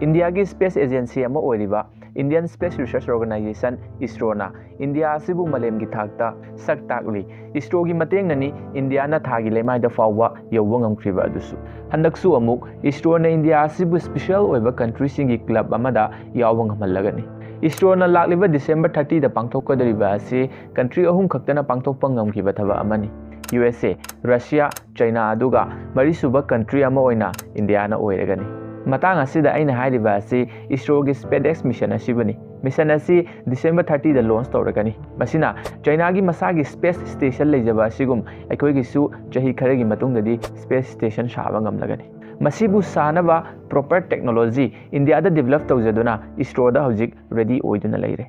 India की space agency अमा ओइरिबा इंडियन स्पेस रिसर्च ऑर्गेनाइजेशन इसरोना इंडिया सिबु मलेम की थाकता सक ताकली इसरो की मतेंगनी इंडिया ना थागी लेमाइदा फाववा यौवा ngamkhriba adusu handaksu amuk ISRO ने इंडिया सिबु स्पेशल ओइबा कंट्री सिंगी क्लब अमदा याववा ngamallagani इसरो ना लाक्लिबा डिसेंबर 30 दा पांगथोकदरिबा असे कंट्री अहुम खक्तना पांगथोकपा ngamkhriba थबा अमनी USA रशिया चाइना अदुगा मरीसुबा कंट्री अमा ओइना इंडिया ना ओइरगनी मतंग असिदा अइना हाइरिबा असि इसरो की स्पेसएक्स मिशन असिबनी मिशन असि डिसेंबर 30 दा लॉन्च तौरगनी मसिना चाइना की मसागी स्पेस स्टेशन लेजबा असिगुम अखोइगिसु चही खरेगी मतुंगदि स्पेस स्टेशन साबा ngamlagani मसिबु सानबा प्रॉपर टेक्नोलॉजी इंडिया दा डेवलप तौजदुना इसरो दा हौजिक रेडी ओइदुना लेरे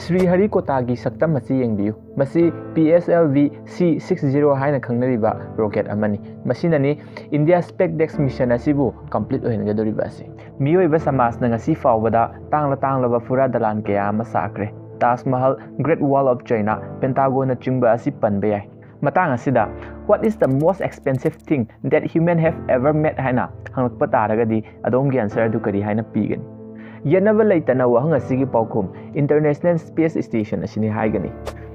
श्रीहरिकोटा की सक्तम मसी यंगबियु मसी PSLV C60 हाइना खंगनरिबा रॉकेट अमनी मसिननी इंडिया स्पेसएक्स मिशन असिबु कंप्लीट ओइनगदोरिबा असि मियोइबा समाजना ngasi फावबदा तांगलबा फुरा दलान कया अमा साख्रे Taj Mahal great wall of China Pentagon चिंगबा असि पनबे याय मतंग असिदा what is the most expensive thing that human have ever made हाइना हंगलकपा तारगदी अदोमगी आंसर अदु करी हाइना पीगनी येनब लेतना वहंग असिगी पाउखुम इंटरनेशनल स्पेस स्टेशन असिनी हाइगनी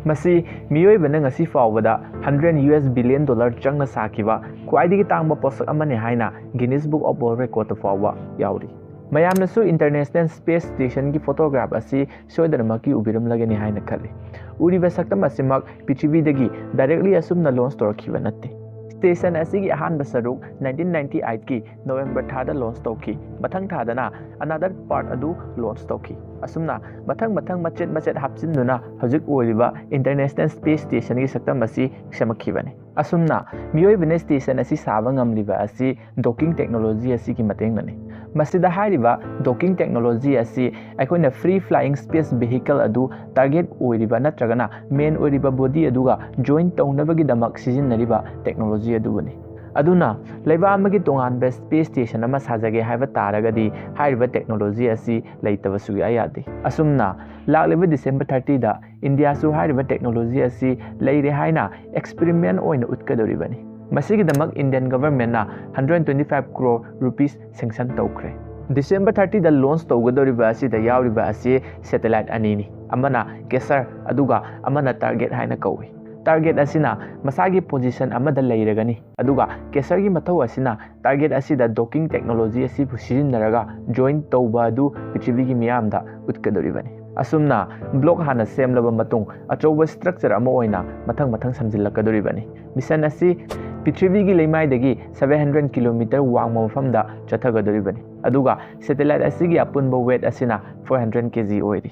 मसी मियोइबना ngasi फावबदा $100 बिलियन चंगना साखिबा क्वाइदिगी तांगबा पोसक अमने हाइना Guinness book of world record फावबा याउरी मयामनसु इंटरनेशनल स्पेस स्टेशन की फोटोग्राफ असी सोइदनमकी उबिरम लगनी हाइना खले उरिबा सक्तम असिमक पृथ्वीदगी डायरेक्टली असुमना लॉन्च तौरखिबा नत्ते स्टेशन असिगी अहानबा सरुक 1998 की नवंबर थादा लॉन्च तौखी मथंग थादना अनदर पार्ट अदु लॉन्च तौखी असुमना मथंग मचेत हापसिनदुना हजिक ओइरिबा इंटरनेशनल स्पेस स्टेशन की सक्तम असि क्षमखिबने असुमना मियोइबने स्टेशन असि साबा ngamliba असि डॉकिंग टेक्नोलॉजी असि की मतेंगने मसिदा हाइरिबा डॉकिंग टेक्नोलॉजी असि अखोइना फ्री फ्लाइंग स्पेस वेहिकल अदु टारगेट ओइरिबा नत्रगना मेन ओइरिबा बॉडी अदुगा जॉइन तौनबगी दमक सिजिनरिबा टेक्नोलॉजी अदुबनी अदुना लेबा अमगी तोंगानबा स्पेस स्टेशन अमा साजगे हाइबा तारगदी हाइरिबा टेक्नोलॉजी असि लेतबसु यादे असुमना लाक्लिबा डिसेंबर 30 दा इंडिया सु हाइरिबा टेक्नोलॉजी असि लेरे हाइना एक्सपेरिमेंट ओइना उतकदोरिबनी मसिगिदमक इंडियन गवर्नमेंट ना 125 करोड़ रुपीस सैंक्शन तौखरे डिसेंबर 30 दा लॉन्च तौगदोरिबा असिदा यावरिबा असि सैटेलाइट अनीनी अमना केसर अदुगा अमना टारगेट हाइना कौवी टारगेट असिना मसागी पोजीशन अमदा लेरगनी अदुगा केसर की मथौ असिना टारगेट असिदा डॉकिंग टेक्नोलॉजी असि सिजिनरगा जॉइन तौबा अदु पृथ्वी की मियामदा उतकदोरिबनी असुमना ब्लॉक हाना सेमलबा मतुंग अचौबा स्ट्रक्चर अमा ओइना मथंग समजिल्लकदोरिबनी मिशन असि पृथ्वी की लेमाइदगी 700 किलोमीटर वांग मफमदा चथगदोरिबनी अदुगा सैटेलाइट असिगी अपुनबा वेट असिना 400 kg ओइरी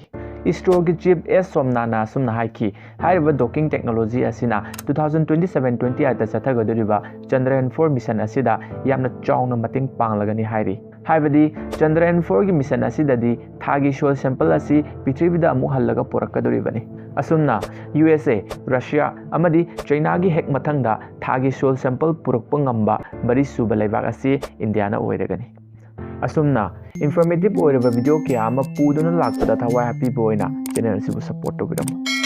इसरो की चीफ एस सोमनाना सुमना हाइकी हाइरिबा डॉकिंग टेक्नोलॉजी असिना 2027-28 दा चथगदोरिबा चंद्रयान 4 मिशन असिदा यामना चाउना मतेंग पांगलगनी हाइरी हाइबदी चंद्रयान 4 की मिशन असिददी थागी सोल सैंपल असी पृथ्वीदा अमु हल्लगा पोरक्कदोरिबनी असुमना USA रशिया अमदी चाइना की हेक मथंगदा थागी सोल सैंपल पुरक्पा ngamba बरी सुबा लेबाक असी इंडियाना ओइरगनी असुमना इंफॉर्मेटिव ओइरबा वीडियो के आमा पुदुना लाक्पदा थवाय हैप्पी बोइना चैनल सिबु सपोर्ट तौबिरम